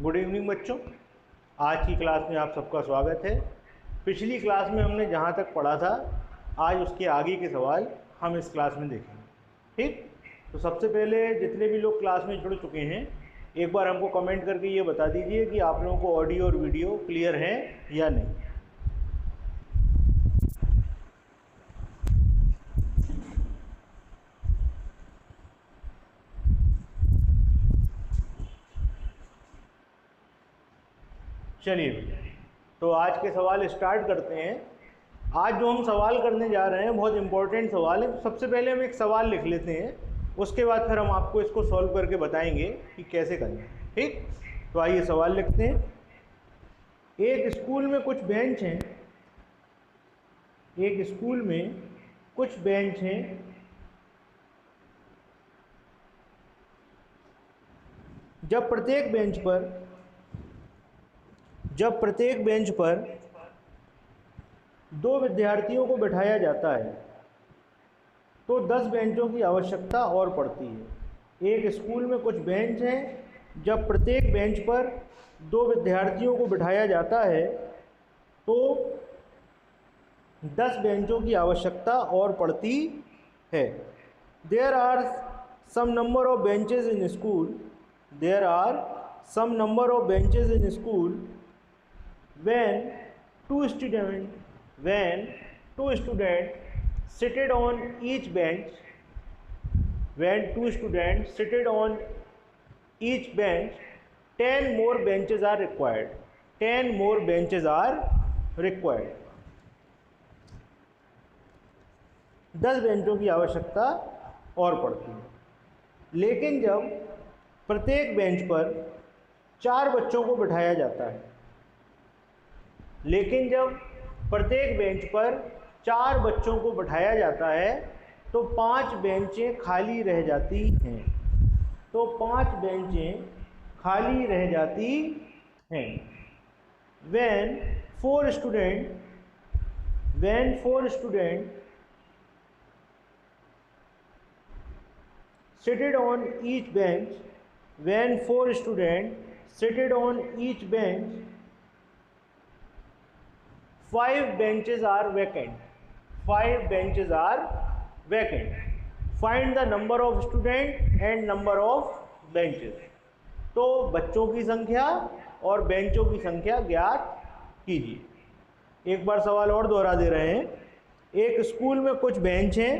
Good evening बच्चों। आज की क्लास में आप सबका स्वागत है। पिछली क्लास में हमने जहाँ तक पढ़ा था आज उसके आगे के सवाल हम इस क्लास में देखेंगे। ठीक, तो सबसे पहले जितने भी लोग क्लास में जुड़ चुके हैं एक बार हमको कमेंट करके ये बता दीजिए कि आप लोगों को ऑडियो और वीडियो क्लियर है या नहीं। चलिए, तो आज के सवाल स्टार्ट करते हैं। आज जो हम सवाल करने जा रहे हैं बहुत इंपॉर्टेंट सवाल है। सबसे पहले हम एक सवाल लिख लेते हैं, उसके बाद फिर हम आपको इसको सॉल्व करके बताएंगे कि कैसे करना है। ठीक, तो आइए सवाल लिखते हैं। एक स्कूल में कुछ बेंच हैं। एक स्कूल में कुछ बेंच हैं। जब प्रत्येक बेंच पर 2 विद्यार्थियों को बिठाया जाता है तो 10 बेंचों की आवश्यकता और पड़ती है। एक स्कूल में कुछ बेंच हैं। जब प्रत्येक बेंच पर 2 विद्यार्थियों को बिठाया जाता है तो 10 बेंचों की आवश्यकता और पड़ती है। There are some number of benches in school. There are some number of benches in school when two students seated on each bench. When 2 students seated on each bench, 10 more benches are required. 10 more benches are required. 10 बेंचों की आवश्यकता और पड़ती है। लेकिन जब प्रत्येक bench पर 4 बच्चों को बिठाया जाता है तो 5 बेंचें खाली रह जाती हैं। When 4 students seated on each bench, 5 benches are vacant. Find the number of students and number of benches. तो बच्चों की संख्या और बेंचों की संख्या ज्ञात कीजिए। एक बार सवाल और दोहरा दे रहे हैं। एक स्कूल में कुछ बेंच हैं।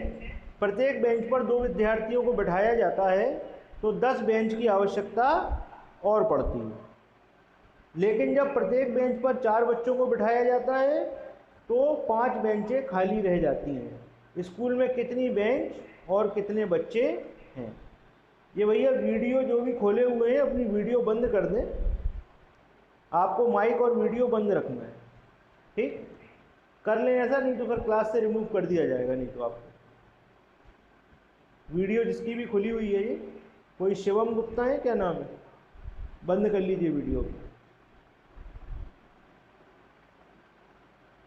प्रत्येक बेंच पर 2 विद्यार्थियों को बिठाया जाता है तो 10 बेंच की आवश्यकता और पड़ती है। लेकिन जब प्रत्येक बेंच पर 4 बच्चों को बिठाया जाता है तो 5 बेंचें खाली रह जाती हैं। स्कूल में कितनी बेंच और कितने बच्चे हैं? ये भैया वीडियो जो भी खोले हुए हैं अपनी वीडियो बंद कर दें। आपको माइक और वीडियो बंद रखना है। ठीक, कर लें ऐसा, नहीं तो फिर क्लास से रिमूव कर दिया जाएगा। नहीं तो आपको वीडियो जिसकी भी खुली हुई है, ये कोई शिवम गुप्ता है क्या नाम है, बंद कर लीजिए वीडियो।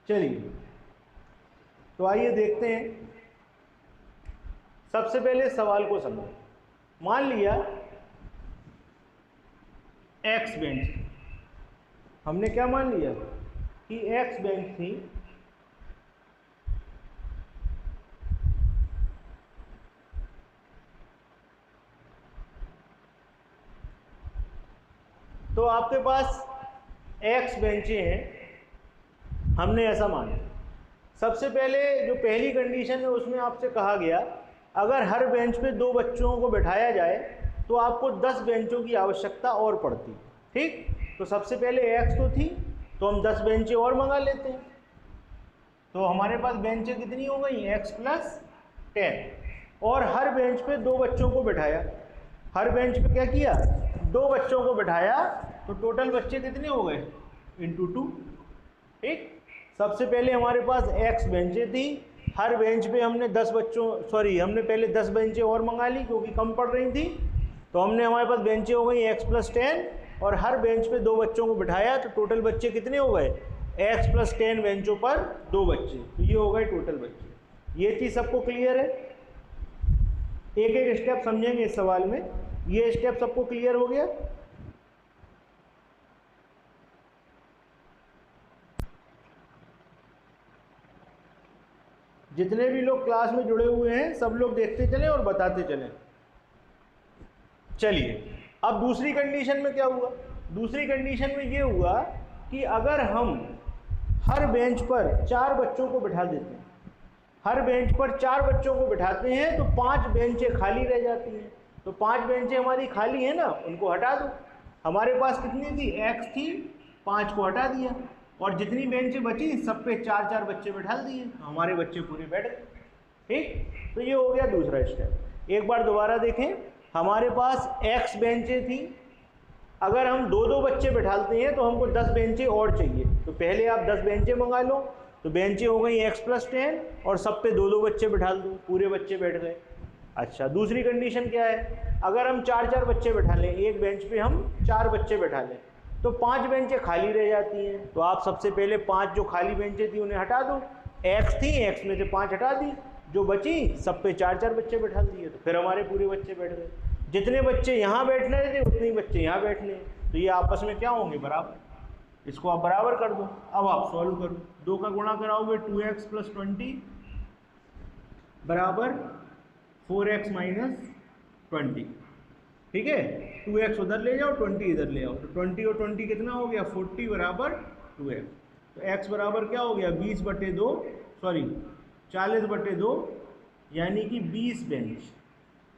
चलिए, तो आइए देखते हैं। सबसे पहले सवाल को समझो। मान लिया एक्स बेंच, हमने क्या मान लिया कि एक्स बेंच थी। तो आपके पास एक्स बेंचें हैं, हमने ऐसा माना। सबसे पहले जो पहली कंडीशन है उसमें आपसे कहा गया अगर हर बेंच पे 2 बच्चों को बिठाया जाए तो आपको 10 बेंचों की आवश्यकता और पड़ती। ठीक, तो सबसे पहले एक्स तो थी तो हम 10 बेंचें और मंगा लेते हैं। तो हमारे पास बेंचें कितनी हो गई, एक्स प्लस 10। और हर बेंच पे 2 बच्चों को बिठाया। हर बेंच पे क्या किया, 2 बच्चों को बिठाया तो टोटल बच्चे कितने हो गए, इंटू 2। ठीक, सबसे पहले हमारे पास एक्स बेंचें थी। हर बेंच पे हमने 10 हमने पहले 10 बेंचें और मंगा ली क्योंकि कम पड़ रही थी। तो हमने हमारे पास बेंचें हो गई एक्स प्लस 10 और हर बेंच पे 2 बच्चों को बिठाया तो टोटल बच्चे कितने हो गए, एक्स प्लस 10 बेंचों पर 2 बच्चे, तो ये हो गए टोटल बच्चे। ये चीज़ सबको क्लियर है? एक एक स्टेप समझेंगे इस सवाल में। ये स्टेप सबको क्लियर हो गया? जितने भी लोग क्लास में जुड़े हुए हैं सब लोग देखते चलें और बताते चलें। चलिए, अब दूसरी कंडीशन में क्या हुआ? दूसरी कंडीशन में ये हुआ कि अगर हम हर बेंच पर 4 बच्चों को बिठा देते हैं, हर बेंच पर 4 बच्चों को बिठाते हैं तो 5 बेंचें खाली रह जाती हैं। तो 5 बेंचें हमारी खाली हैं ना, उनको हटा दो। हमारे पास कितनी थी? x थी, 5 को हटा दिया और जितनी बेंचें बची सब पे 4-4 बच्चे बिठा दिए, हमारे बच्चे पूरे बैठ गए। ठीक, तो ये हो गया दूसरा स्टेप। एक बार दोबारा देखें, हमारे पास x बेंचें थी, अगर हम 2-2 बच्चे बिठाते हैं तो हमको 10 बेंचें और चाहिए। तो पहले आप 10 बेंचें मंगा लो, तो बेंचें हो गई x + 10 और सब पे 2-2 बच्चे बिठा दो, पूरे बच्चे बैठ गए। अच्छा, दूसरी कंडीशन क्या है? अगर हम 4-4 बच्चे बिठा लें, एक बेंच पे हम 4 बच्चे बिठा लें तो 5 बेंचें खाली रह जाती हैं। तो आप सबसे पहले 5 जो खाली बेंचें थी उन्हें हटा दो। x थी, x में से 5 हटा दी, जो बची सब पे 4-4 बच्चे बिठा दिए, तो फिर हमारे पूरे बच्चे बैठ गए। जितने बच्चे यहाँ बैठने थे उतने ही बच्चे यहाँ बैठने, तो ये आपस में क्या होंगे? बराबर। इसको आप बराबर कर दो। अब आप सॉल्व करो, 2 का गुणा कराओगे 2x + 20 बराबर 4x - 20। ठीक है, 2x उधर ले जाओ, 20 इधर ले आओ, तो 20 और 20 कितना हो गया? 40 बराबर 2x। तो x बराबर क्या हो गया? 40/2 यानी कि 20 बेंच।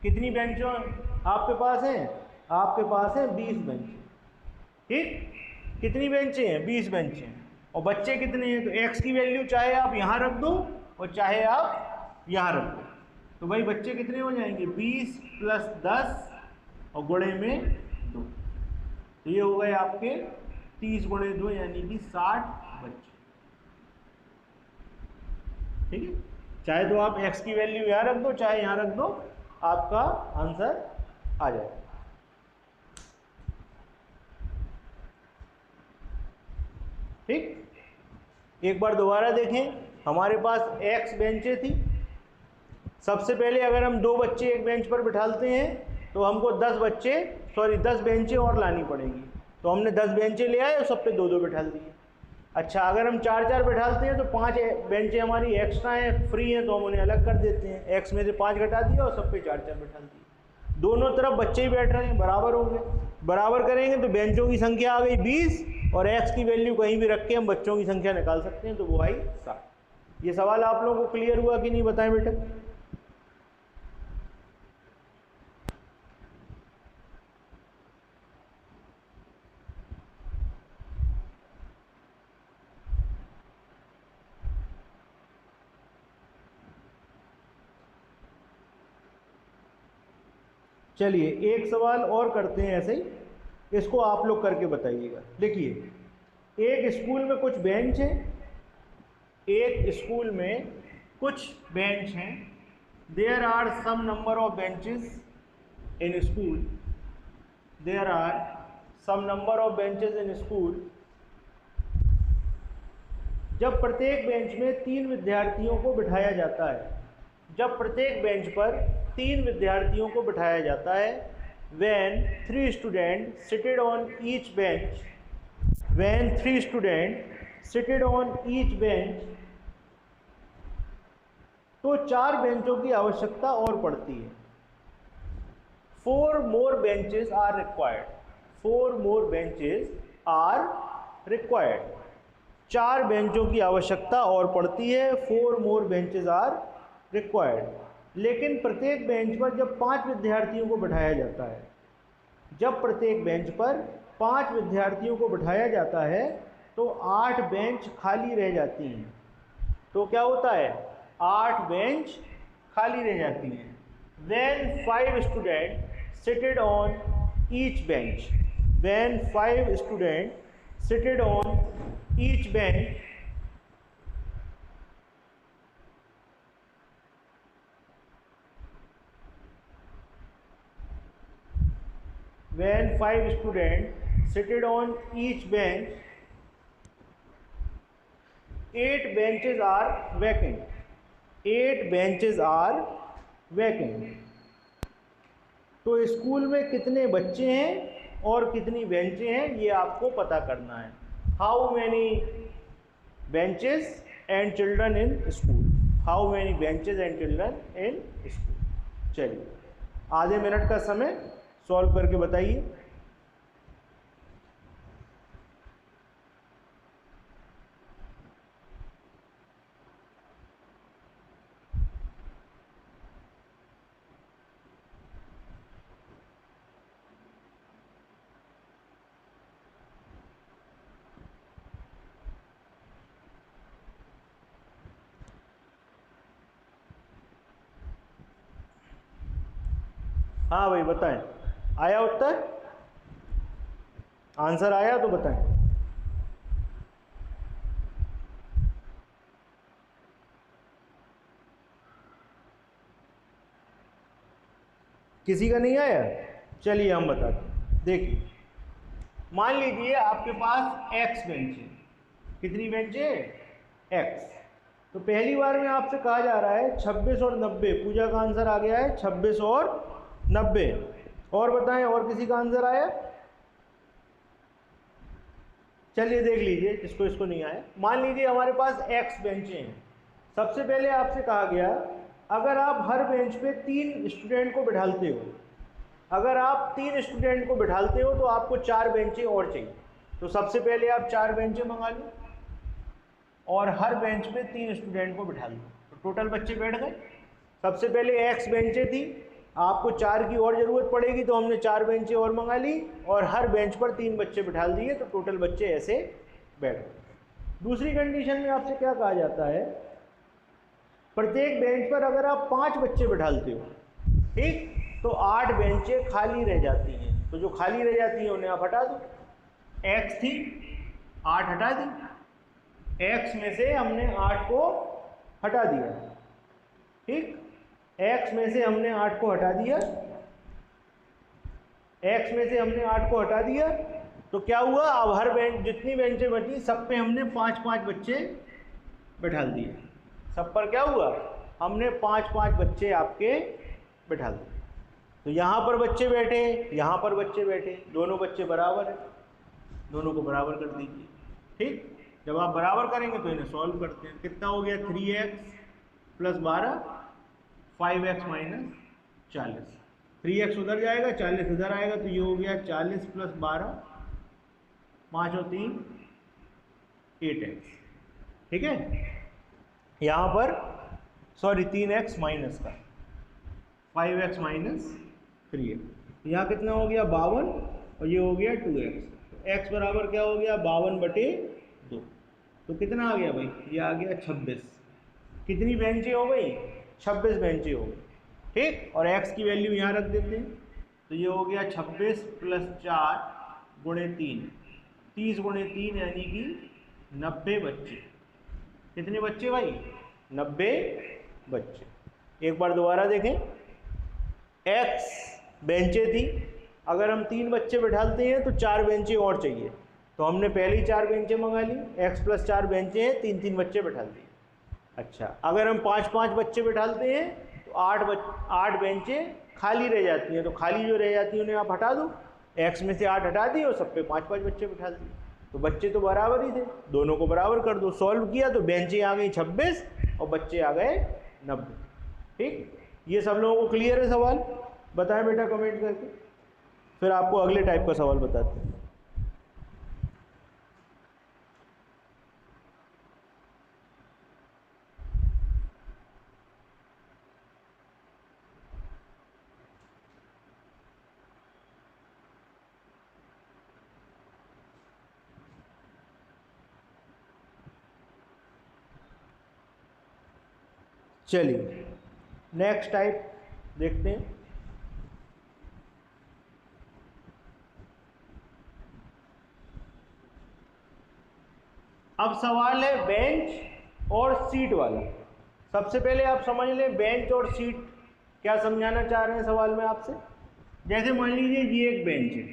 कितनी बेंच आपके पास हैं? आपके पास है 20 बेंच। ठीक, कितनी बेंचें हैं? 20 बेंचें हैं। और बच्चे कितने हैं? तो x की वैल्यू चाहे आप यहाँ रख दो और चाहे आप यहाँ रख दो, तो भाई बच्चे कितने हो जाएंगे? 20 + 10 और गुणे में 2, तो ये हो गए आपके 30 × 2 यानी कि 60 बच्चे। ठीक है, चाहे तो आप x की वैल्यू यहाँ रख दो, चाहे यहाँ रख दो, आपका आंसर आ जाए। ठीक, एक बार दोबारा देखें, हमारे पास x बेंचें थी। सबसे पहले अगर हम 2 बच्चे एक बेंच पर बिठाते हैं तो हमको 10 बेंचें और लानी पड़ेगी। तो हमने 10 बेंचें ले आए और सब पे 2-2 बिठा दिए। अच्छा, अगर हम 4-4 बिठाते हैं तो 5 बेंचें हमारी एक्स्ट्रा हैं, फ्री हैं, तो हम उन्हें अलग कर देते हैं। x में से 5 घटा दिया और सब पे 4-4 बिठा दिए। दोनों तरफ बच्चे ही बैठ रहे हैं, बराबर हो गए। बराबर करेंगे तो बेंचों की संख्या आ गई 20 और x की वैल्यू कहीं भी रख के हम बच्चों की संख्या निकाल सकते हैं, तो वो आई 60। ये सवाल आप लोगों को क्लियर हुआ कि नहीं? बताएं बेटा। चलिए, एक सवाल और करते हैं ऐसे ही, इसको आप लोग करके बताइएगा। देखिए, एक स्कूल में कुछ बेंच हैं, एक स्कूल में कुछ बेंच हैं। There are some number of benches in school, there are some number of benches in school. जब प्रत्येक बेंच में 3 विद्यार्थियों को बिठाया जाता है, जब प्रत्येक बेंच पर 3 विद्यार्थियों को बिठाया जाता है, when 3 students seated on each bench, when 3 students seated on each bench, तो 4 बेंचों की आवश्यकता और पड़ती है। 4 more benches are required, 4 more benches are required, 4 बेंचों की आवश्यकता और पड़ती है, 4 more benches are required। लेकिन प्रत्येक बेंच पर जब 5 विद्यार्थियों को बिठाया जाता है, जब प्रत्येक बेंच पर 5 विद्यार्थियों को बिठाया जाता है तो 8 बेंच खाली रह जाती हैं। तो क्या होता है? 8 बेंच खाली रह जाती हैं। When 5 students seated on each bench, when 5 students seated on each bench, when 5 students seated on each bench, 8 benches are vacant, 8 benches are vacant। तो स्कूल में कितने बच्चे हैं और कितनी बेंचें हैं ये आपको पता करना है। How many benches and children in school, how many benches and children in school. चलिए आधे मिनट का समय, सॉल्व करके बताइए। हाँ भाई बताएं, आया उत्तर, आंसर आया तो बताएं। किसी का नहीं आया? चलिए हम बताते हैं। देखिए मान लीजिए आपके पास x बेंच है। कितनी बेंच है? x। तो पहली बार में आपसे कहा जा रहा है 26 और 90। पूजा का आंसर आ गया है 26 और 90। और बताएं, और किसी का आंसर आया? चलिए देख लीजिए जिसको इसको नहीं आया। मान लीजिए हमारे पास x बेंचें हैं। सबसे पहले आपसे कहा गया अगर आप हर बेंच पे 3 स्टूडेंट को बिठाते हो, अगर आप 3 स्टूडेंट को बिठाते हो तो आपको 4 बेंचें और चाहिए। तो सबसे पहले आप 4 बेंचें मंगा लो और हर बेंच पे 3 स्टूडेंट को बिठा लो, तो टोटल बच्चे बैठ गए। सबसे पहले x बेंचें थी, आपको 4 की और ज़रूरत पड़ेगी तो हमने 4 बेंचें और मंगा ली और हर बेंच पर 3 बच्चे बिठा दिए, तो टोटल बच्चे ऐसे बैठ गए। दूसरी कंडीशन में आपसे क्या कहा जाता है, प्रत्येक बेंच पर अगर आप 5 बच्चे बिठाते हो, ठीक, तो 8 बेंचें खाली रह जाती हैं। तो जो खाली रह जाती हैं उन्हें आप हटा दो। x थी, 8 हटा दी, x में से हमने 8 को हटा दिया, ठीक, x में से हमने 8 को हटा दिया, x में से हमने 8 को हटा दिया। तो क्या हुआ, अब हर बेंच जितनी बेंचें बची सब पे हमने 5-5 बच्चे बैठा दिए। सब पर क्या हुआ, हमने 5-5 बच्चे आपके बैठा दिए। तो यहाँ पर बच्चे बैठे, यहाँ पर बच्चे बैठे, दोनों बच्चे बराबर है, दोनों को बराबर कर दीजिए। ठीक, जब आप बराबर करेंगे तो इन्हें सॉल्व करते हैं। कितना हो गया, 3x plus 12, 5x minus 40। 3x उधर जाएगा, 40 इधर आएगा, तो ये हो गया 40 प्लस 12, 5 और 3 8x। ठीक है, यहाँ पर सॉरी 3x माइनस का 5x माइनस 3x। यहाँ कितना हो गया 52 और ये हो गया 2x। तो x बराबर क्या हो गया 52/2। तो कितना आ गया भाई, ये आ गया 26। कितनी बेंचें हो गई, 26 बेंचें हो गई। ठीक, और x की वैल्यू यहाँ रख देते हैं, तो ये हो गया 26 प्लस 4 गुणे 3, 30 गुणे 3 यानी कि 90 बच्चे। कितने बच्चे भाई, 90 बच्चे। एक बार दोबारा देखें, x बेंचें थी, अगर हम 3 बच्चे बैठाते हैं तो 4 बेंचें और चाहिए, तो हमने पहले ही 4 बेंचें मंगा ली। x प्लस 4 बेंचें हैं, 3-3 बच्चे बैठा दिए। अच्छा, अगर हम 5-5 बच्चे बैठाते हैं तो 8 बेंचें खाली रह जाती हैं, तो खाली जो रह जाती हैं उन्हें आप हटा दो। x में से 8 हटा दिए और सब पे 5-5 बच्चे बैठा दिए, तो बच्चे तो बराबर ही थे, दोनों को बराबर कर दो। सॉल्व किया तो बेंचें आ गई 26 और बच्चे आ गए 90। ठीक, ये सब लोगों को क्लियर है सवाल? बताएं बेटा कमेंट करके, फिर आपको अगले टाइप का सवाल बताते हैं। चलिए नेक्स्ट टाइप देखते हैं। अब सवाल है बेंच और सीट वाला। सबसे पहले आप समझ लें बेंच और सीट क्या समझाना चाह रहे हैं सवाल में आपसे। जैसे मान लीजिए ये एक बेंच है,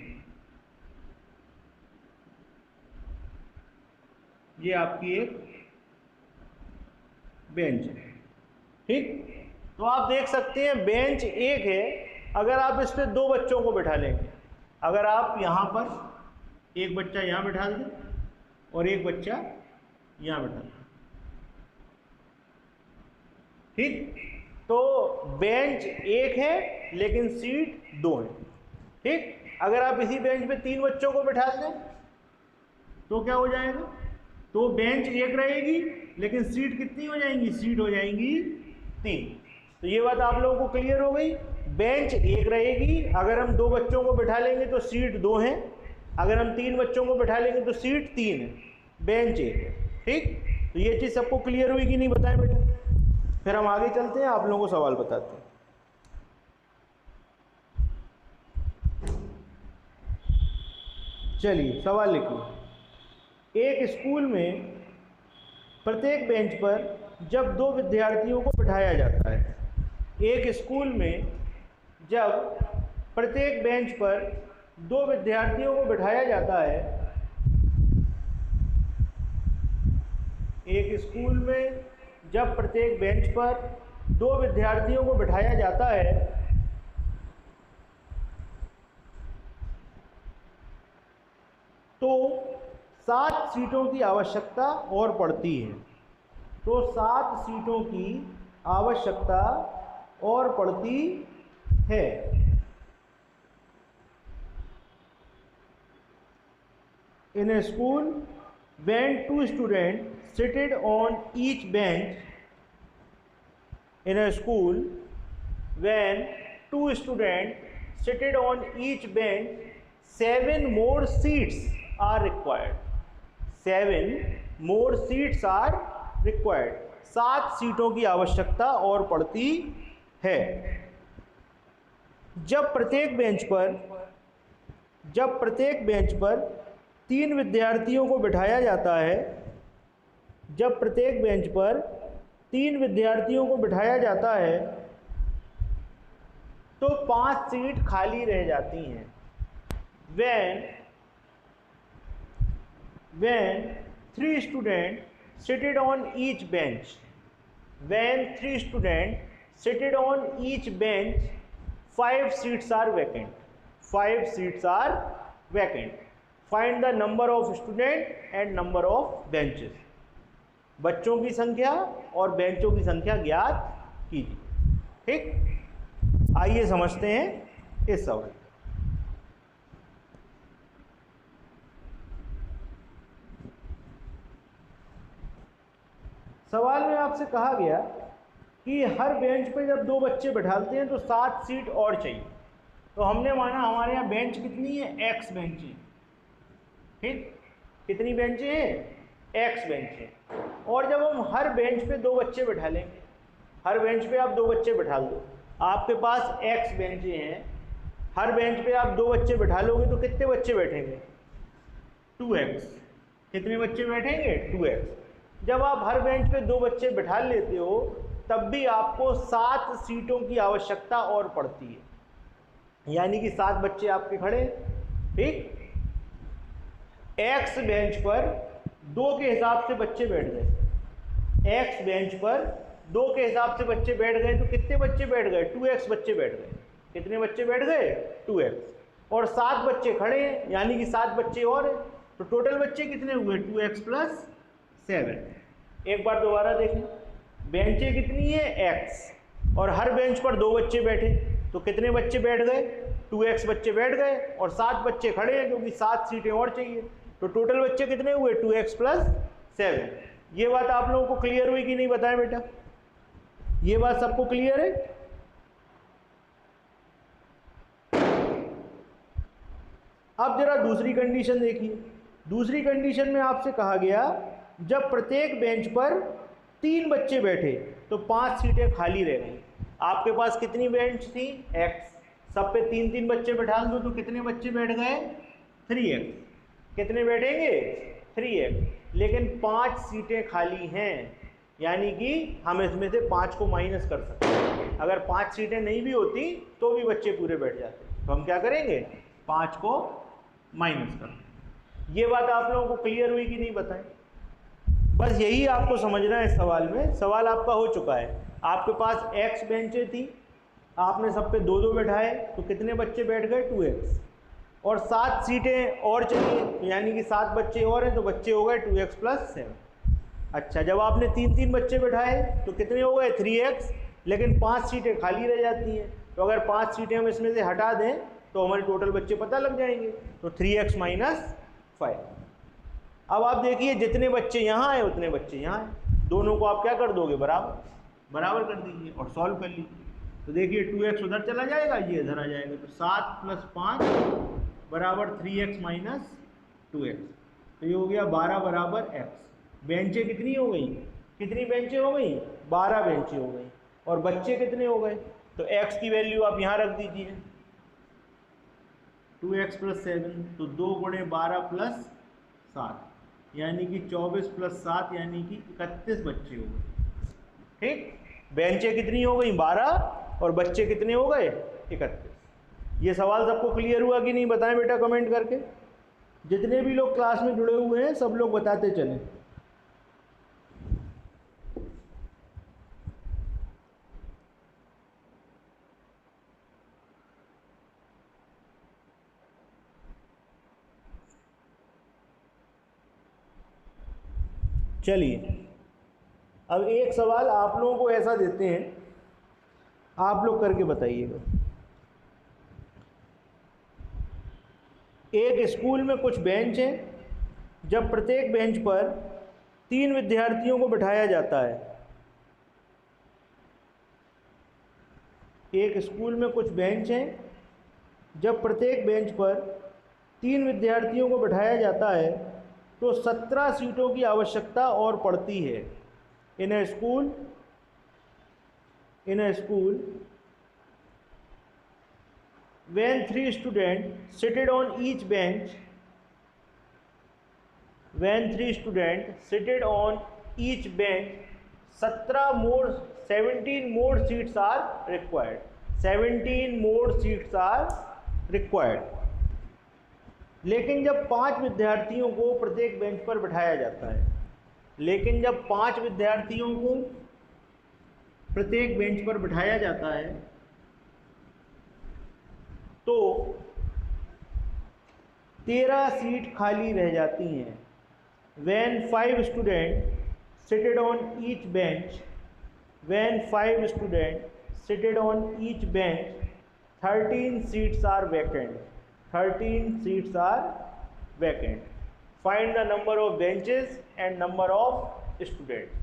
ये आपकी एक बेंच है, ठीक। तो आप देख सकते हैं बेंच एक है, अगर आप इस पे 2 बच्चों को बैठा लेंगे, अगर आप यहाँ पर एक बच्चा यहाँ बैठा दें और एक बच्चा यहाँ बैठा दें, ठीक। तो बेंच एक है लेकिन सीट 2 है, ठीक। अगर आप इसी बेंच पे 3 बच्चों को बैठा दें तो क्या हो जाएगा, तो बेंच एक रहेगी लेकिन सीट कितनी हो जाएंगी, सीट हो जाएंगी 3। तो ये बात आप लोगों को क्लियर हो गई। बेंच एक रहेगी, अगर हम 2 बच्चों को बैठा लेंगे तो सीट 2 है, अगर हम 3 बच्चों को बैठा लेंगे तो सीट 3 है, बेंच एक है, ठीक। तो ये चीज़ सबको क्लियर हुई कि नहीं, बताएं बेटा। फिर हम आगे चलते हैं, आप लोगों को सवाल बताते हैं। चलिए सवाल लिखिए। एक स्कूल में प्रत्येक बेंच पर जब 2 विद्यार्थियों को बिठाया जाता है, एक स्कूल में जब प्रत्येक बेंच पर 2 विद्यार्थियों को बिठाया जाता है, एक स्कूल में जब प्रत्येक बेंच पर 2 विद्यार्थियों को बिठाया जाता है तो 7 सीटों की आवश्यकता और पड़ती है, तो 7 सीटों की आवश्यकता और पड़ती है। In a school, when 2 students seated on each bench, in a school, when 2 students seated on each bench, 7 more seats are required. 7 more seats are required. 7 सीटों की आवश्यकता और पड़ती है। जब प्रत्येक बेंच पर 3 विद्यार्थियों को बिठाया जाता है, जब प्रत्येक बेंच पर 3 विद्यार्थियों को बिठाया जाता है तो 5 सीट खाली रह जाती हैं। When 3 students seated on each bench, when 3 students seated on each bench, 5 seats are vacant. 5 seats are vacant. Find the number of students and number of benches. बच्चों की संख्या और बेंचों की संख्या ज्ञात कीजिए, ठीक। आइए समझते हैं इस सवाल। सवाल में आपसे कहा गया कि हर बेंच पे जब 2 बच्चे बैठाते हैं तो 7 सीट और चाहिए। तो हमने माना हमारे यहाँ बेंच कितनी है, x बेंच है, ठीक। कितनी बेंचें हैं, x बेंच है। और जब हम हर बेंच पे 2 बच्चे बैठा लेंगे, हर बेंच पे आप 2 बच्चे बैठा दो, आपके पास x बेंचें हैं, हर बेंच पे आप 2 बच्चे बैठा लोगे तो कितने बच्चे बैठेंगे, 2x। कितने बच्चे बैठेंगे, 2x। जब आप हर बेंच पे 2 बच्चे बैठा लेते हो तब भी आपको 7 सीटों की आवश्यकता और पड़ती है, यानी कि 7 बच्चे आपके खड़े, ठीक। x बेंच पर 2 के हिसाब से बच्चे बैठ गए, x बेंच पर 2 के हिसाब से बच्चे बैठ गए तो कितने बच्चे बैठ गए, 2x बच्चे बैठ गए। कितने बच्चे बैठ गए, 2x। और 7 बच्चे खड़े हैं, यानी कि 7 बच्चे और हैं, तो टोटल बच्चे कितने हुए, 2x + 7। एक बार दोबारा देखें, बेंचें कितनी है, x, और हर बेंच पर 2 बच्चे बैठे तो कितने बच्चे बैठ गए, 2x बच्चे बैठ गए, और 7 बच्चे खड़े हैं क्योंकि 7 सीटें और चाहिए, तो टोटल बच्चे कितने हुए, 2x + 7। ये बात आप लोगों को क्लियर हुई कि नहीं, बताएं बेटा। ये बात सबको क्लियर है। अब जरा दूसरी कंडीशन देखिए। दूसरी कंडीशन में आपसे कहा गया जब प्रत्येक बेंच पर 3 बच्चे बैठे तो 5 सीटें खाली रह गई। आपके पास कितनी बेंच थी, x, सब पे 3-3 बच्चे बैठा दो तो कितने बच्चे बैठ गए, 3x। कितने बैठेंगे, 3x। लेकिन 5 सीटें खाली हैं, यानी कि हम इसमें से 5 को माइनस कर सकते हैं। अगर 5 सीटें नहीं भी होती तो भी बच्चे पूरे बैठ जाते, तो हम क्या करेंगे, 5 को माइनस कर। ये बात आप लोगों को क्लियर हुई कि नहीं, बताएं। बस यही आपको समझना है। सवाल में सवाल आपका हो चुका है। आपके पास x बेंचें थी, आपने सब पे 2-2 बैठाए तो कितने बच्चे बैठ गए, 2x। और 7 सीटें और चाहिए, यानी कि 7 बच्चे और हैं तो बच्चे हो गए 2x + 7। अच्छा, जब आपने 3-3 बच्चे बैठाए तो कितने हो गए 3x, लेकिन 5 सीटें खाली रह जाती हैं, तो अगर 5 सीटें हम इसमें से हटा दें तो हमारे टोटल बच्चे पता लग जाएंगे, तो 3x - 5। अब आप देखिए जितने बच्चे यहाँ आए उतने बच्चे यहाँ आए, दोनों को आप क्या कर दोगे, बराबर कर दीजिए और सॉल्व कर लीजिए। तो देखिए 2x उधर चला जाएगा, ये इधर आ जाएगा, तो 7 + 5 = 3x - 2x, तो ये हो गया 12 = x। बेंचें कितनी हो गई, कितनी बेंचें हो गई, 12 बेंचें हो गई, और बच्चे कितने हो गए, तो x की वैल्यू आप यहाँ रख दीजिए 2x + 7, तो 2 × 12 + 7 यानी कि 24 + 7 यानी कि 31 बच्चे हो गए। ठीक, बेंचें कितनी हो गई 12 और बच्चे कितने हो गए 31। ये सवाल सबको क्लियर हुआ कि नहीं, बताएं बेटा कमेंट करके। जितने भी लोग क्लास में जुड़े हुए हैं सब लोग बताते चलें। चलिए, अब एक सवाल आप लोगों को ऐसा देते हैं, आप लोग करके बताइएगा। एक स्कूल में कुछ बेंच हैं, जब प्रत्येक बेंच पर 3 विद्यार्थियों को बिठाया जाता है। एक स्कूल में कुछ बेंच हैं, जब प्रत्येक बेंच पर 3 विद्यार्थियों को बिठाया जाता है तो 17 सीटों की आवश्यकता और पड़ती है। इन a school when 3 students seated on each bench, 17 more seats are required. 17 more seats are required. लेकिन जब 5 विद्यार्थियों को प्रत्येक बेंच पर बिठाया जाता है, लेकिन जब 5 विद्यार्थियों को प्रत्येक बेंच पर बिठाया जाता है तो 13 सीट खाली रह जाती हैं। When 5 students seated on each bench, 13 seats are vacant. 13 seats are vacant. Find the number of benches and number of students.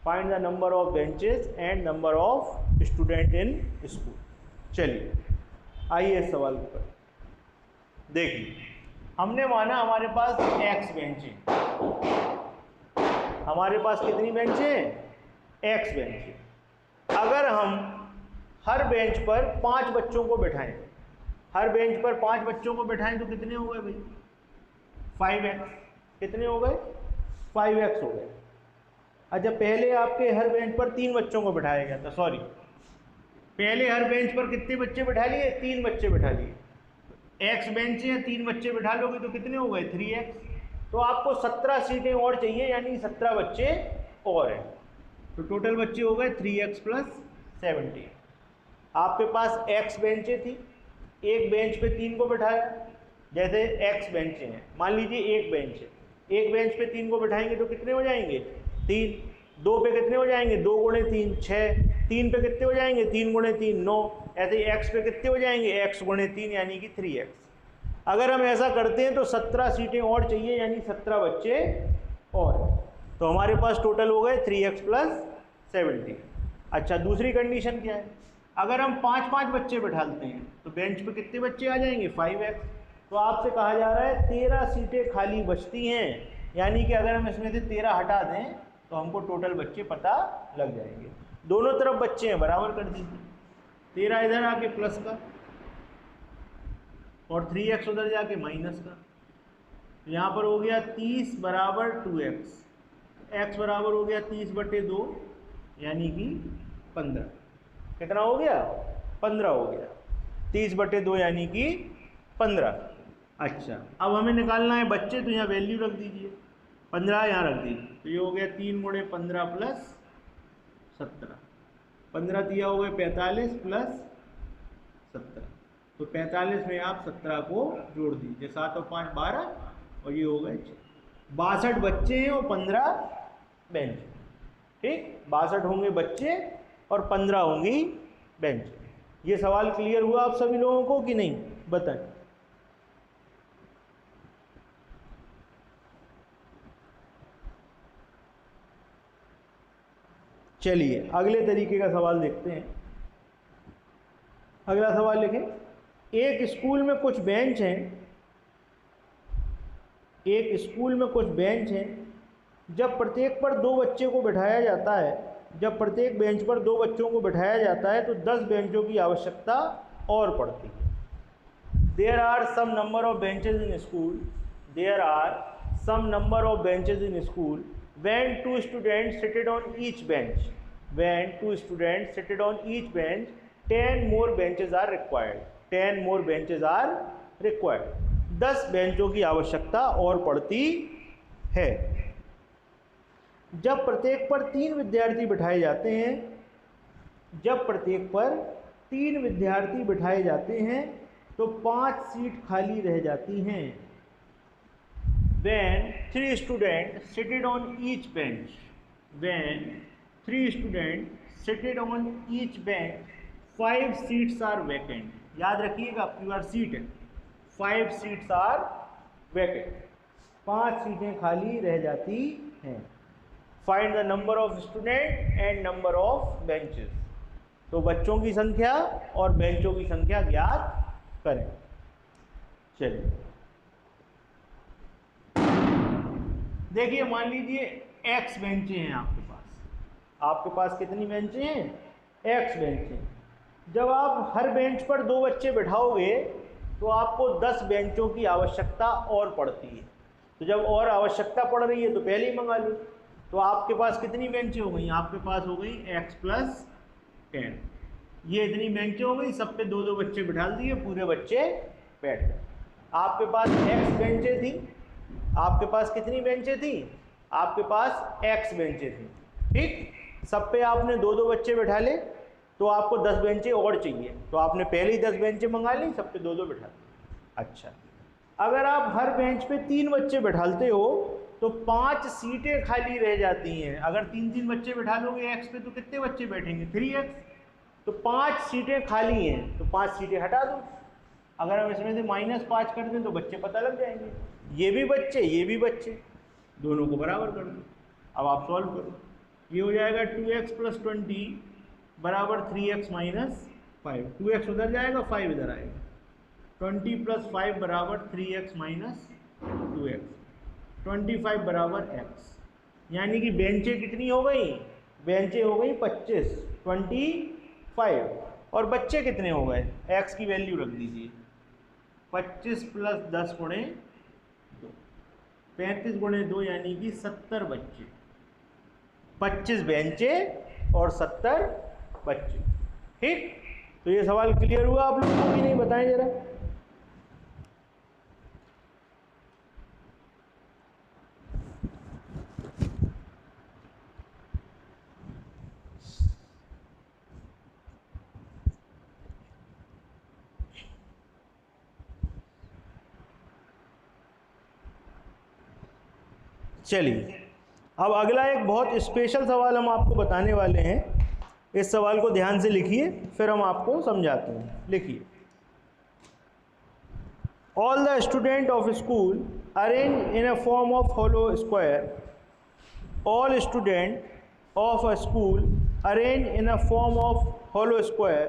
Find the number of benches and number of students in school. चलिए आइए इस सवाल पर देखिए। हमने माना हमारे पास x bench है, हमारे पास कितनी बेंच है, x बेंच है। अगर हम हर बेंच पर 5 बच्चों को बैठाएं, हर बेंच पर 5 बच्चों को बैठाएं तो कितने हो गए भाई, 5x। कितने हो गए, 5x हो गए। अच्छा, पहले आपके हर बेंच पर 3 बच्चों को बैठाया गया था, सॉरी, पहले हर बेंच पर कितने बच्चे बैठा लिए, 3 बच्चे बैठा लिए। x बेंच है, 3 बच्चे बैठा लोगे तो कितने हो गए, 3x। तो आपको 17 सीटें और चाहिए, यानी 17 बच्चे और हैं, तो टोटल बच्चे हो गए 3x + 17। आपके पास x बेंचें थी, एक बेंच पे 3 को बैठाया, जैसे x बेंचें हैं, मान लीजिए एक बेंच है, एक बेंच पे 3 को बैठाएंगे तो कितने हो जाएंगे, 3। 2 पे कितने हो जाएंगे, 2 × 3 6। 3 पे कितने हो जाएंगे, 3 × 3 9। ऐसे ही x पे कितने हो जाएंगे, x × 3 यानी कि 3x। अगर हम ऐसा करते हैं तो 17 सीटें और चाहिए, यानी 17 बच्चे और, तो हमारे पास टोटल हो गए 3x + 17। अच्छा, दूसरी कंडीशन क्या है, अगर हम 5-5 बच्चे बैठाते हैं तो बेंच पे कितने बच्चे आ जाएंगे, 5x। तो आपसे कहा जा रहा है 13 सीटें खाली बचती हैं, यानी कि अगर हम इसमें से 13 हटा दें तो हमको टोटल बच्चे पता लग जाएंगे। दोनों तरफ बच्चे हैं, बराबर कर दीजिए, 13 इधर आके प्लस का और 3x उधर जाके माइनस का, तो यहाँ पर हो गया 30 = 2x, x बराबर हो गया 30/2 यानी कि 15। कितना हो गया, 15 हो गया, 30/2 यानी कि 15। अच्छा, अब हमें निकालना है बच्चे, तो यहाँ वैल्यू रख दीजिए, 15 यहाँ रख दीजिए, तो ये हो गया 3 × 15 + 17। 15 दिया हो गए 45 + 17, तो 45 में आप 17 को जोड़ दीजिए, 7 और 5 12, और ये हो गए 62 बच्चे हैं और 15 बेंच। ठीक, 62 होंगे बच्चे और 15 होंगी बेंच। ये सवाल क्लियर हुआ आप सभी लोगों को कि नहीं, बताएं। चलिए अगले तरीके का सवाल देखते हैं। अगला सवाल लिखें, एक स्कूल में कुछ बेंच हैं, एक स्कूल में कुछ बेंच हैं। जब प्रत्येक पर 2 बच्चे को बिठाया जाता है, जब प्रत्येक बेंच पर 2 बच्चों को बिठाया जाता है तो 10 बेंचों की आवश्यकता और पड़ती है। There are some number of benches in school, there are some number of benches in school when 2 students seated on each bench, when 2 students seated on each bench 10 more benches are required, 10 more benches are required, 10 बेंचों की आवश्यकता और पड़ती है। जब प्रत्येक पर 3 विद्यार्थी बिठाए जाते हैं, जब प्रत्येक पर 3 विद्यार्थी बिठाए जाते हैं तो 5 सीट खाली रह जाती हैं। When 3 students seated on each bench, when 3 students seated on each bench, 5 seats are vacant. याद रखिएगा प्योर सीट है, 5 seats are vacant. 5 सीटें खाली रह जाती हैं। Find the number of students and number of benches. तो बच्चों की संख्या और बेंचों की संख्या ज्ञात करें। चलिए देखिए, मान लीजिए x बेंचें हैं आपके पास कितनी बेंचें हैं? x बेंचें। जब आप हर बेंच पर 2 बच्चे बिठाओगे तो आपको 10 बेंचों की आवश्यकता और पड़ती है। तो जब और आवश्यकता पड़ रही है तो पहले ही मंगा लो। तो आपके पास कितनी बेंचें हो गई? आपके पास हो गई x + 10। ये इतनी बेंचें हो गई, सब पे 2-2 बच्चे बिठा दिए, पूरे बच्चे बैठ गए। आपके पास x बेंचें थी, आपके पास कितनी बेंचें थी? आपके पास x बेंचें थी। ठीक, सब पे आपने 2-2 बच्चे बैठा ले तो आपको 10 बेंचें और चाहिए, तो आपने पहले ही 10 बेंचें मंगा ली, सब पे 2-2 बैठा ली। अच्छा, अगर आप हर बेंच पे 3 बच्चे बैठाते हो तो 5 सीटें खाली रह जाती हैं। अगर 3-3 बच्चे बैठा लोगे x पे तो कितने बच्चे बैठेंगे? 3x। तो 5 सीटें खाली हैं तो 5 सीटें हटा दो। अगर हम इसमें से -5 कर दें तो बच्चे पता लग जाएंगे, ये भी बच्चे ये भी बच्चे, दोनों को बराबर कर दो। अब आप सॉल्व करो, ये हो जाएगा 2x + 20 बराबर 3x - 5। 2x उधर जाएगा, 5 इधर आएगा। 20 + 5 बराबर 3x - 2x। 25 बराबर x, यानी कि बेंचें कितनी हो गई? बेंचें हो गई 25, 25। और बच्चे कितने हो गए? x की वैल्यू रख दीजिए, 25 + 10 × 2, 35 × 2 यानी कि 70 बच्चे। 25 बेंचें और 70 बच्चे। ठीक, तो ये सवाल क्लियर हुआ आप लोगों को कि नहीं, बताएं जरा। चलिए अब अगला एक बहुत स्पेशल सवाल हम आपको बताने वाले हैं। इस सवाल को ध्यान से लिखिए, फिर हम आपको समझाते हैं। लिखिए, all the student of school arrange in a form of hollow square, all student of a school arrange in a form of hollow square.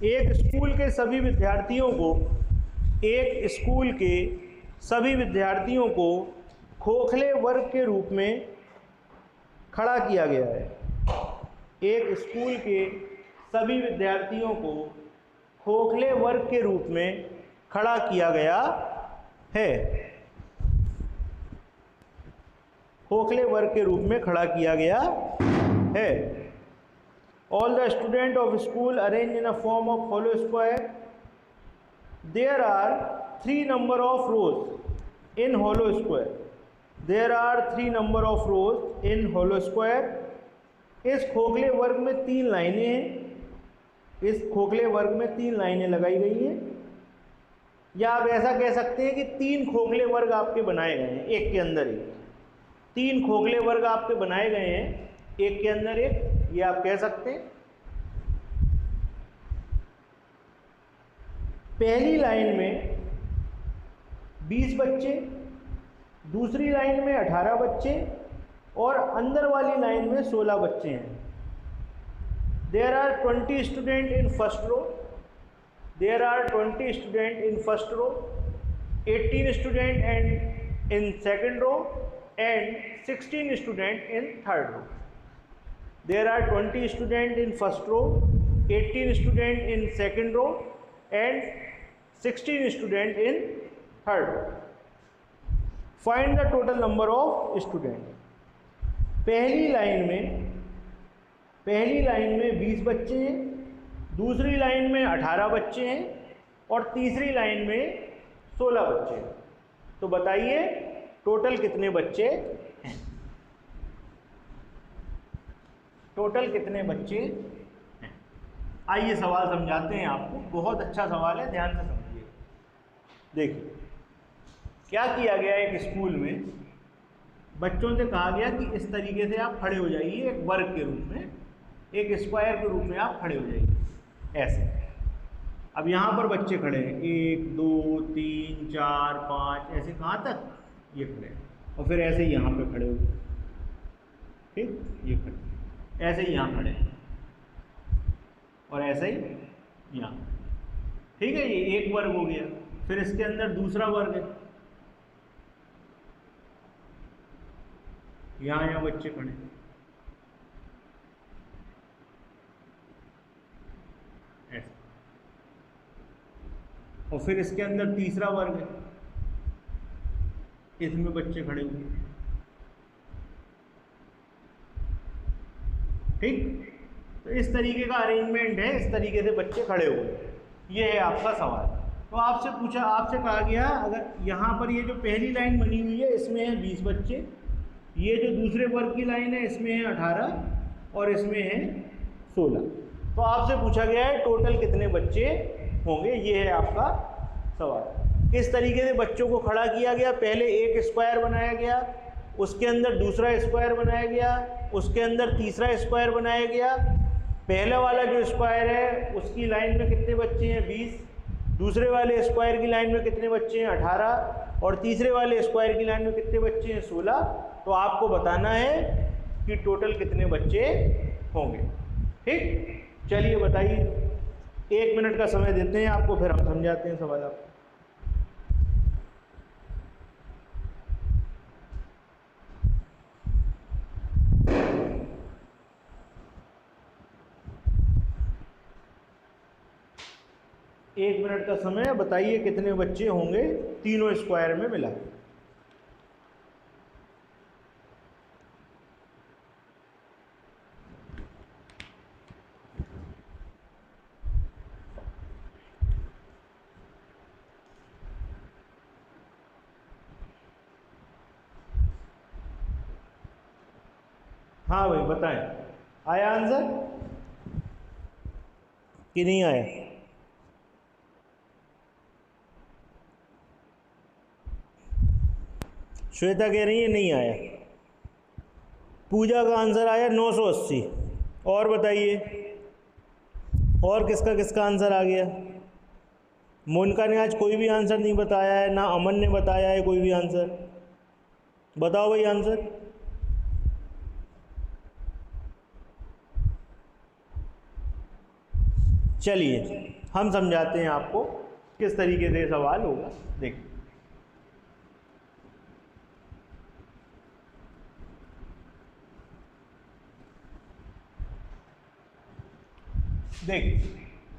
एक स्कूल के सभी विद्यार्थियों को, एक स्कूल के सभी विद्यार्थियों को खोखले वर्ग के रूप में खड़ा किया गया है। एक स्कूल के सभी विद्यार्थियों को खोखले वर्ग के रूप में खड़ा किया गया है। खोखले वर्ग के रूप में खड़ा किया गया है। All the student of school arrange in a form of hollow square. There are 3 number of rows in hollow square. There are 3 number of rows in hollow square. इस खोखले वर्ग में 3 लाइनें हैं, इस खोखले वर्ग में 3 लाइनें लगाई गई हैं, या आप ऐसा कह सकते हैं कि 3 खोखले वर्ग आपके बनाए गए हैं एक के अंदर एक। 3 खोखले वर्ग आपके बनाए गए हैं, एक के अंदर एक, ये आप कह सकते हैं। पहली लाइन में 20 बच्चे, दूसरी लाइन में 18 बच्चे और अंदर वाली लाइन में 16 बच्चे हैं। There are 20 students in first row. There are 20 students in first row, 18 students and in second row, and 16 students in third row. There are 20 students in first row, 18 students in second row, and 16 students in third row. Find the total number of students. पहली line में 20 बच्चे हैं, दूसरी line में 18 बच्चे हैं और तीसरी लाइन में 16 बच्चे हैं। तो बताइए टोटल कितने बच्चे हैं? टोटल कितने बच्चे हैं? आइए सवाल समझाते हैं आपको। बहुत अच्छा सवाल है, ध्यान से समझिए। देखिए क्या किया गया, एक स्कूल में बच्चों से कहा गया कि इस तरीके से आप खड़े हो जाइए, एक वर्ग के रूप में, एक स्क्वायर के रूप में आप खड़े हो जाइए ऐसे। अब यहाँ पर बच्चे खड़े हैं, 1 2 3 4 5 ऐसे, कहाँ तक? ये खड़े हैं। और फिर ऐसे ही यहाँ पे खड़े हो, ठीक, ये खड़े, ऐसे ही यहाँ खड़े हैं और ऐसे ही यहाँ, ठीक है। ये एक वर्ग हो गया। फिर इसके अंदर दूसरा वर्ग है, यहाँ बच्चे खड़े, ऐसे। और फिर इसके अंदर तीसरा वर्ग है, इसमें बच्चे खड़े हुए, ठीक। तो इस तरीके का अरेंजमेंट है, इस तरीके से बच्चे खड़े हुए। ये है आपका सवाल। तो आपसे कहा गया, अगर यहाँ पर ये जो पहली लाइन बनी हुई है इसमें है 20 बच्चे, ये जो दूसरे वर्ग की लाइन है इसमें है 18 और इसमें है 16। तो आपसे पूछा गया है टोटल कितने बच्चे होंगे, ये है आपका सवाल। इस तरीके से बच्चों को खड़ा किया गया। पहले एक स्क्वायर बनाया गया, उसके अंदर दूसरा स्क्वायर बनाया गया, उसके अंदर तीसरा स्क्वायर बनाया गया। पहले वाला जो स्क्वायर है उसकी लाइन में कितने बच्चे हैं? 20। दूसरे वाले स्क्वायर की लाइन में कितने बच्चे हैं? 18। और तीसरे वाले स्क्वायर की लाइन में कितने बच्चे हैं? 16। तो आपको बताना है कि टोटल कितने बच्चे होंगे, ठीक। चलिए बताइए, 1 मिनट का समय देते हैं आपको, फिर हम समझाते हैं सवाल आपको। एक मिनट का समय, बताइए कितने बच्चे होंगे तीनों स्क्वायर में मिला। हाँ भाई बताएं, आया आंसर कि नहीं आया? श्वेता कह रही है नहीं आया। पूजा का आंसर आया 980। और बताइए, और किसका किसका आंसर आ गया? मोनिका ने आज कोई भी आंसर नहीं बताया है, ना अमन ने बताया है कोई भी आंसर। बताओ भाई आंसर। चलिए हम समझाते हैं आपको किस तरीके से सवाल होगा। देखिए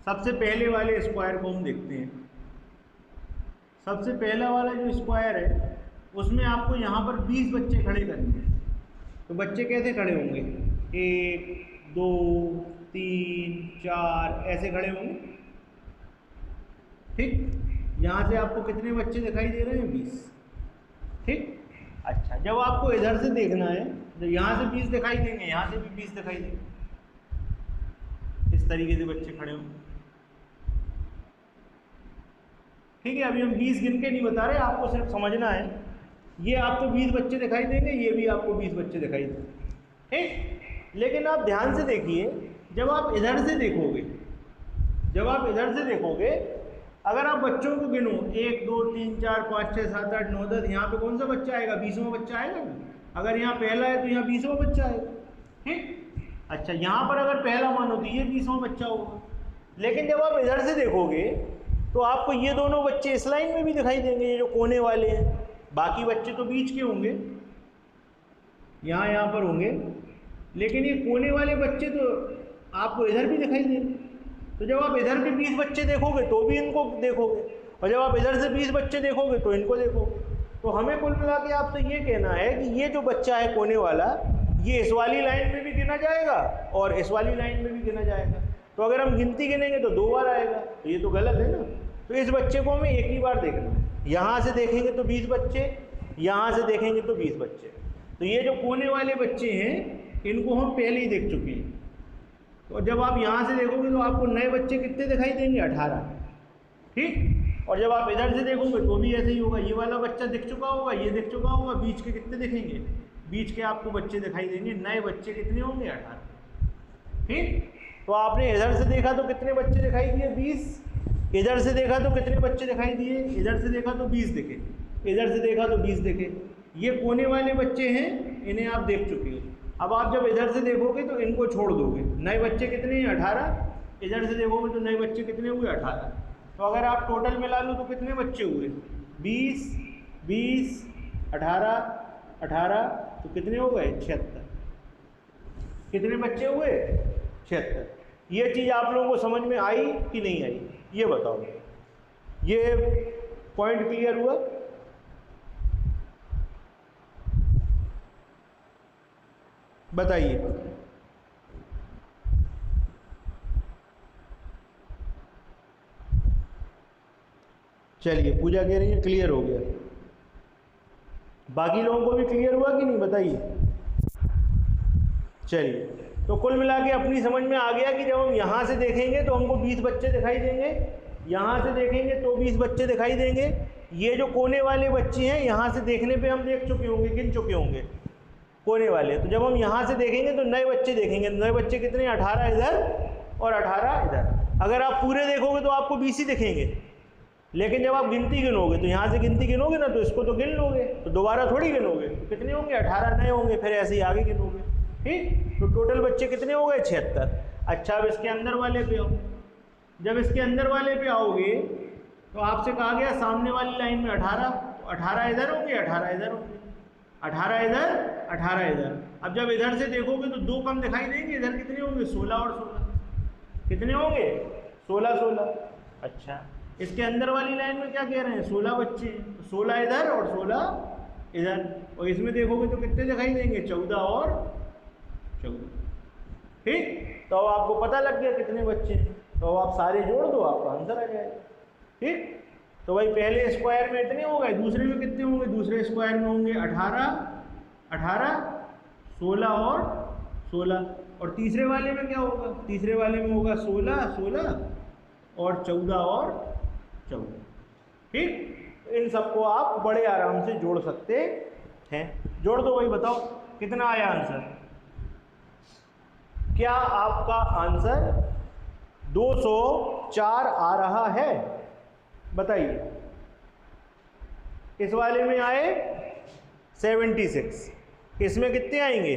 सबसे पहले वाले स्क्वायर को हम देखते हैं। सबसे पहला वाला जो स्क्वायर है उसमें आपको यहाँ पर 20 बच्चे खड़े करने हैं। तो बच्चे कैसे खड़े होंगे? 1 2 3 4 ऐसे खड़े होंगे, ठीक। यहाँ से आपको कितने बच्चे दिखाई दे रहे हैं? 20, ठीक। अच्छा, जब आपको इधर से देखना है तो यहाँ से 20 दिखाई देंगे, यहाँ से भी 20 दिखाई देंगे। इस तरीके से बच्चे खड़े होंगे, ठीक है। अभी हम 20 गिन के नहीं बता रहे, आपको सिर्फ समझना है ये आपको 20 बच्चे दिखाई देंगे, ये भी आपको 20 बच्चे दिखाई देंगे, ठीक। लेकिन आप ध्यान से देखिए, जब आप इधर से देखोगे, जब आप इधर से देखोगे, अगर आप बच्चों को गिनो 1 2 3 4 5 6 7 8 9 10, यहाँ पे कौन सा बच्चा आएगा? 20वां बच्चा आएगा ना। अगर यहाँ पहला है तो यहाँ 20वां बच्चा आएगा, ठीक। अच्छा, यहाँ पर अगर पहला मानो तो ये 20वां बच्चा होगा। लेकिन जब आप इधर से देखोगे तो आपको ये दोनों बच्चे इस लाइन में भी दिखाई देंगे, ये जो कोने वाले हैं। बाकी बच्चे तो बीच के होंगे, यहाँ पर होंगे, लेकिन ये कोने वाले बच्चे तो आपको इधर भी दिखाई देंगे। तो जब आप इधर के 20 बच्चे देखोगे तो भी इनको देखोगे, और जब आप इधर से 20 बच्चे देखोगे तो इनको देखोगे। तो हमें कुल मिला के आपसे ये कहना है कि ये जो बच्चा है कोने वाला, ये इस वाली लाइन में भी गिना जाएगा और इस वाली लाइन में भी गिना जाएगा। तो अगर हम गिनती गिनेंगे तो 2 बार आएगा, तो ये तो गलत है ना। तो इस बच्चे को हमें एक ही बार देखना है। यहाँ से देखेंगे तो 20 बच्चे, यहाँ से देखेंगे तो 20 बच्चे। तो ये जो कोने वाले बच्चे हैं, इनको हम पहले ही देख चुके हैं। तो जब आप यहाँ से देखोगे तो आपको नए बच्चे कितने दिखाई देंगे? 18, ठीक। और जब आप इधर से देखोगे तो भी ऐसे ही होगा, ये वाला बच्चा दिख चुका होगा, ये दिख चुका होगा, बीच के कितने दिखेंगे? बीच के आपको बच्चे दिखाई देंगे। नए बच्चे कितने होंगे? 18, ठीक। तो आपने इधर से देखा तो कितने बच्चे दिखाई दिए? 20। इधर से देखा तो कितने बच्चे दिखाई दिए? इधर से देखा तो 20 दिखे, इधर से देखा तो 20 दिखे। ये कोने वाले बच्चे हैं, इन्हें आप देख चुके हैं। अब आप जब इधर से देखोगे तो इनको छोड़ दोगे। नए बच्चे कितने हैं? 18। इधर से देखोगे तो नए बच्चे कितने हुए? 18। तो अगर आप टोटल मिला लो तो कितने बच्चे हुए? 20 20 18 18, तो कितने हो गए? 76। कितने बच्चे हुए? 76। ये चीज़ आप लोगों को समझ में आई कि नहीं आई, ये बताओ। ये पॉइंट क्लियर हुआ? बताइए। चलिए, पूजा कह रही है क्लियर हो गया। बाकी लोगों को भी क्लियर हुआ कि नहीं, बताइए। चलिए, तो कुल मिला के अपनी समझ में आ गया कि जब हम यहाँ से देखेंगे तो हमको 20 बच्चे दिखाई देंगे, यहाँ से देखेंगे तो 20 बच्चे दिखाई देंगे। ये जो कोने वाले बच्चे हैं, यहाँ से देखने पे हम देख चुके होंगे, गिन चुके होंगे कोने वाले। तो जब हम यहाँ से देखेंगे तो नए बच्चे देखेंगे। नए बच्चे कितने? 18 इधर और 18 इधर। अगर आप पूरे देखोगे तो आपको 20 ही दिखेंगे, लेकिन जब आप गिनती गिनोगे तो यहाँ से गिनती गिनोगे ना, तो इसको तो गिन लोगे, तो दोबारा थोड़ी गिनोगे। तो कितने होंगे? 18 नए होंगे, फिर ऐसे ही आगे गिनोगे, ठीक। तो टोटल बच्चे कितने हो गए? 76। अच्छा, अब इसके अंदर वाले पे आओ। जब इसके अंदर वाले पे आओगे तो आपसे कहा गया सामने वाली लाइन में 18, 18 इधर होंगे, 18 इधर होंगे, 18 इधर, 18 इधर। अब जब इधर से देखोगे तो 2 कम दिखाई देंगे, इधर कितने होंगे? 16 और 16। कितने होंगे? 16 16। अच्छा, इसके अंदर वाली लाइन में क्या कह रहे हैं? 16 बच्चे, तो 16 इधर और 16 इधर। और इसमें देखोगे तो कितने दिखाई देंगे? 14 और 14, ठीक। तो अब आपको पता लग गया कितने बच्चे हैं, तो अब आप सारे जोड़ दो, आपका आंसर आ जाएगा, ठीक। तो भाई पहले स्क्वायर में इतने हो गए, दूसरे में कितने होंगे? दूसरे स्क्वायर में होंगे 18 18 16 और 16। और तीसरे वाले में क्या होगा? तीसरे वाले में होगा 16 16 और 14 और 14, ठीक। इन सबको आप बड़े आराम से जोड़ सकते हैं। जोड़ दो भाई, बताओ कितना आया आंसर? क्या आपका आंसर 204 आ रहा है? बताइए। इस वाले में आए 76, इसमें कितने आएंगे?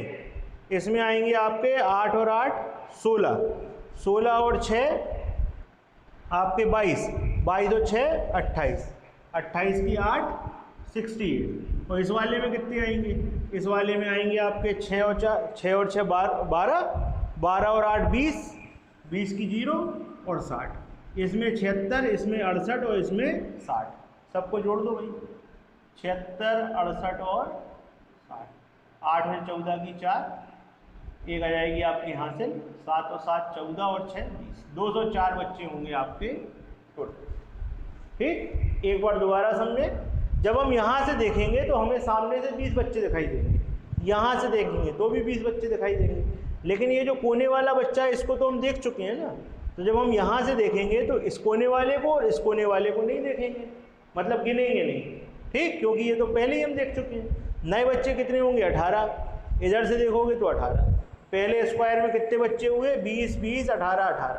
इसमें आएंगे आपके 8 और 8 16, 16 और 6 आपके 22, 22 और 6 28, 28 की 8 68। और इस वाले में कितने आएंगे? इस वाले में आएंगे आपके 6 और 6 12, 12 और 8 20, 20 की 0 और 60। इसमें 76, इसमें 68 और इसमें 60। सबको जोड़ दो भाई, 76 68 और 60। 8 में 14 की 4, एक आ जाएगी आपकी यहाँ से 7 और 7 14 और 6 20। 204 बच्चे होंगे आपके टोटल, ठीक। एक बार दोबारा समझे। जब हम यहाँ से देखेंगे तो हमें सामने से 20 बच्चे दिखाई देंगे, यहाँ से देखेंगे तो भी 20 बच्चे दिखाई देंगे, लेकिन ये जो कोने वाला बच्चा है इसको तो हम देख चुके हैं ना। तो जब हम यहाँ से देखेंगे तो इस कोने वाले को और इस कोने वाले को नहीं देखेंगे, मतलब गिनेंगे नहीं। ठीक, क्योंकि ये तो पहले ही हम देख चुके हैं। नए बच्चे कितने होंगे 18, इधर से देखोगे तो 18, पहले स्क्वायर में कितने बच्चे हुए 20 20 18 18,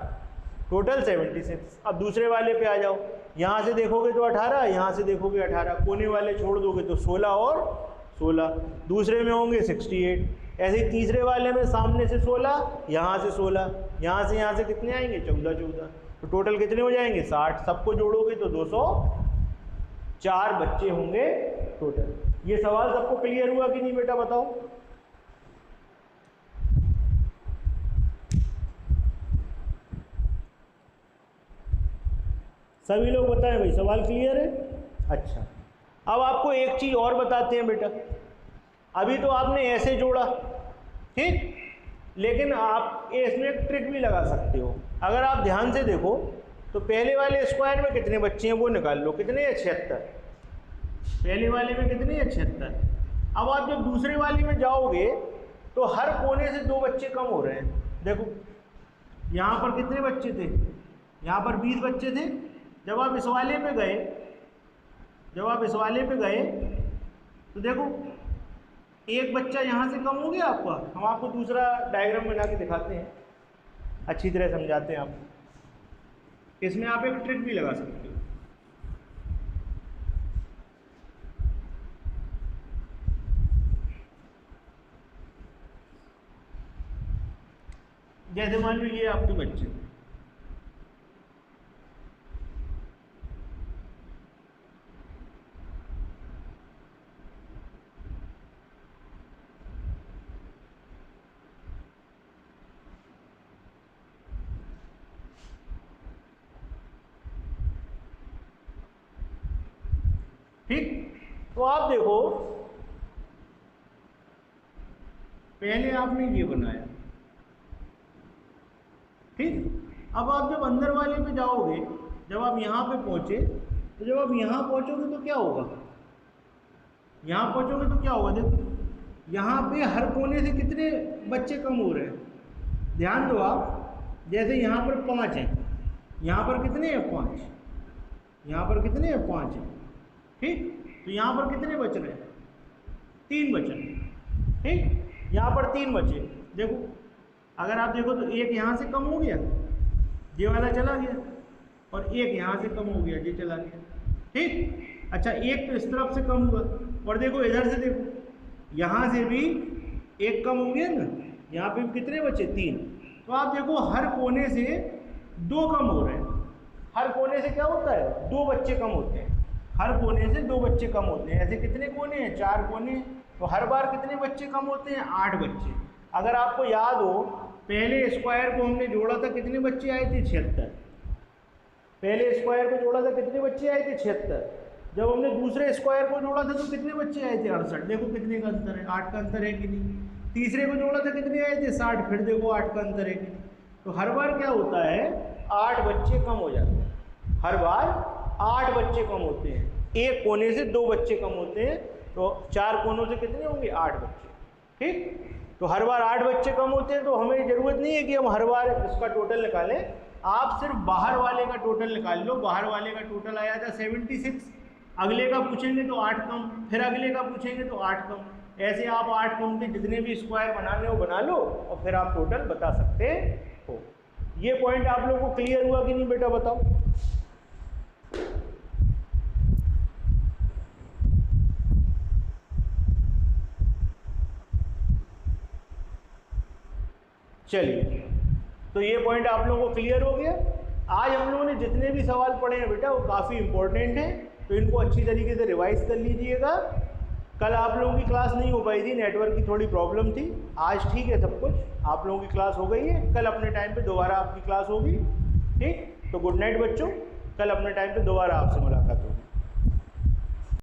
टोटल 76। अब दूसरे वाले पे आ जाओ, यहाँ से देखोगे तो 18, यहाँ से देखोगे 18, कोने वाले छोड़ दोगे तो 16 और 16, दूसरे में होंगे 68। ऐसे ही तीसरे वाले में सामने से 16, यहाँ से 16, यहाँ से कितने आएंगे 14 14, तो टोटल कितने हो जाएंगे 60। सबको जोड़ोगे तो 204 बच्चे होंगे टोटल। ये सवाल सबको क्लियर हुआ कि नहीं बेटा बताओ? सभी लोग बताएं भाई, सवाल क्लियर है? अच्छा, अब आपको एक चीज़ और बताते हैं बेटा। अभी तो आपने ऐसे जोड़ा, ठीक, लेकिन आप इसमें एक ट्रिक भी लगा सकते हो। अगर आप ध्यान से देखो तो पहले वाले स्क्वायर में कितने बच्चे हैं वो निकाल लो, कितने हैं 76, पहले वाले में कितने हैं 76। अब आप जब दूसरे वाले में जाओगे तो हर कोने से 2 बच्चे कम हो रहे हैं। देखो यहाँ पर कितने बच्चे थे, यहाँ पर 20 बच्चे थे। जब आप इस वाले पे गए, तो देखो एक बच्चा यहाँ से कम हो गया आपका। हम आपको दूसरा डायग्राम बना के दिखाते हैं, अच्छी तरह समझाते हैं आपको। इसमें आप एक ट्रिक भी लगा सकते हो। जैसे मान लो ये आपके बच्चे, ठीक, तो आप देखो पहले आपने ये बनाया, ठीक। अब आप जब अंदर वाले पे जाओगे, जब आप यहाँ पे पहुँचे, तो जब आप यहाँ पहुँचोगे तो क्या होगा, यहाँ पहुँचोगे तो क्या होगा, देखो यहाँ पे हर कोने से कितने बच्चे कम हो रहे हैं। ध्यान दो आप, जैसे यहाँ पर 5 हैं, यहाँ पर कितने हैं 5, यहाँ पर कितने हैं 5 हैं, ठीक। तो यहाँ पर कितने बच रहे हैं 3 बच रहे हैं, ठीक। यहाँ पर 3 बचे। देखो अगर आप देखो तो एक यहाँ से कम हो गया, ये वाला चला गया, और एक यहाँ से कम हो गया, ये चला गया, ठीक। अच्छा, एक तो इस तरफ से कम हुआ, और देखो इधर से देखो यहाँ से भी एक कम हो गया ना, यहाँ पे कितने बचे 3। तो आप देखो हर कोने से 2 कम हो रहे हैं। हर कोने से क्या होता है 2 बच्चे कम होते हैं, हर कोने से 2 बच्चे कम होते हैं। ऐसे कितने कोने हैं 4 कोने, तो हर बार कितने बच्चे कम होते हैं 8 बच्चे। अगर आपको याद हो पहले स्क्वायर को हमने जोड़ा था, कितने बच्चे आए थे 76। पहले स्क्वायर को जोड़ा था कितने बच्चे आए थे 76। जब हमने दूसरे स्क्वायर को जोड़ा था तो कितने बच्चे आए थे 68। देखो कितने का अंतर है, 8 का अंतर है कि नहीं। तीसरे को जोड़ा था कितने आए थे 60, फिर देखो 8 का अंतर है कि नहीं। तो हर बार क्या होता है 8 बच्चे कम हो जाते हैं, हर बार 8 बच्चे कम होते हैं। एक कोने से 2 बच्चे कम होते हैं, तो 4 कोनों से कितने होंगे 8 बच्चे, ठीक। तो हर बार 8 बच्चे कम होते हैं, तो हमें ज़रूरत नहीं है कि हम हर बार इसका टोटल निकालें। आप सिर्फ बाहर वाले का टोटल निकाल लो। बाहर वाले का टोटल आया था 76, अगले का पूछेंगे तो 8 कम, फिर अगले का पूछेंगे तो 8 कम। ऐसे आप 8 कम के जितने भी स्क्वायर बनाने हो बना लो, और फिर आप टोटल बता सकते हो। ये पॉइंट आप लोगों को क्लियर हुआ कि नहीं बेटा बताओ? चलिए, तो ये पॉइंट आप लोगों को क्लियर हो गया। आज हम लोगों ने जितने भी सवाल पढ़े हैं बेटा वो काफ़ी इंपॉर्टेंट हैं, तो इनको अच्छी तरीके से रिवाइज कर लीजिएगा। कल आप लोगों की क्लास नहीं हो पाई थी, नेटवर्क की थोड़ी प्रॉब्लम थी। आज ठीक है, सब कुछ आप लोगों की क्लास हो गई है। कल अपने टाइम पे दोबारा आपकी क्लास होगी, ठीक। तो गुड नाइट बच्चों, कल अपने टाइम पे दोबारा आपसे मुलाकात होगी।